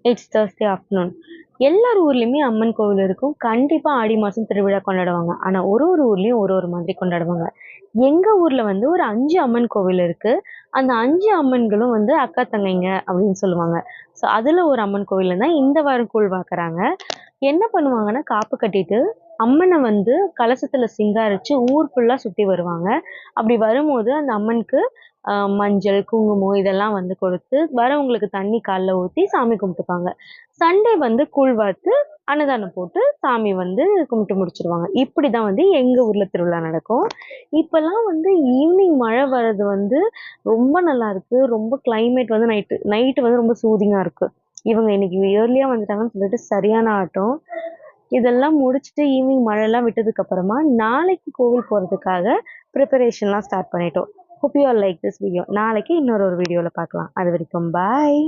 It's Thursday afternoon. எல்லார் ஊர்லயுமே அம்மன் கோவில் இருக்கும். கண்டிப்பா ஆடி மாசம் திருவிழா கொண்டாடுவாங்க. ஆனா ஒரு ஊர்லயும் ஒரு மாதிரி கொண்டாடுவாங்க. எங்க ஊர்ல வந்து ஒரு 5 அம்மன் கோவில் இருக்கு. அந்த 5 அம்மன்களும் வந்து அக்கா, தங்கைங்க அப்படின்னு சொல்லுவாங்க. ஸோ அதுல ஒரு அம்மன் கோவில்ல தான் இந்த வாரம் கூழ் வார்க்கறாங்க. என்ன பண்ணுவாங்கன்னா, காப்பு கட்டிட்டு அம்மன வந்து கலசத்துல சிங்காரிச்சு ஊர் ஃபுல்லா சுத்தி வருவாங்க. அப்படி வரும்போது அந்த அம்மனுக்கு மஞ்சள், குங்குமம் இதெல்லாம் வந்து கொடுத்து, வரவங்களுக்கு தண்ணி கால்ல ஊத்தி சாமி கும்பிட்டுப்பாங்க. சண்டே வந்து கூழ் வார்த்து, அன்னதானம் போட்டு சாமி வந்து கும்பிட்டு முடிச்சுருவாங்க. இப்படிதான் வந்து எங்க ஊர்ல திருவிழா நடக்கும். இப்பல்லாம் வந்து ஈவினிங் மழை வர்றது வந்து ரொம்ப நல்லா இருக்கு. ரொம்ப கிளைமேட் வந்து நைட்டு நைட்டு வந்து ரொம்ப சூதிங்கா இருக்கு. இவங்க இன்னைக்கு இயர்லியா வந்துட்டாங்கன்னு சொல்லிட்டு சரியான ஆட்டம். இதெல்லாம் முடிச்சுட்டு ஈவினிங் மழைலாம் விட்டதுக்கு அப்புறமா, நாளைக்கு கோவில் போறதுக்காக ப்ரிப்பரேஷன்லாம் ஸ்டார்ட் பண்ணிட்டோம். Hope you all like this video. நாளைக்கு இன்னொரு வீடியோல பார்க்கலாம். அது வரைக்கும் பாய்.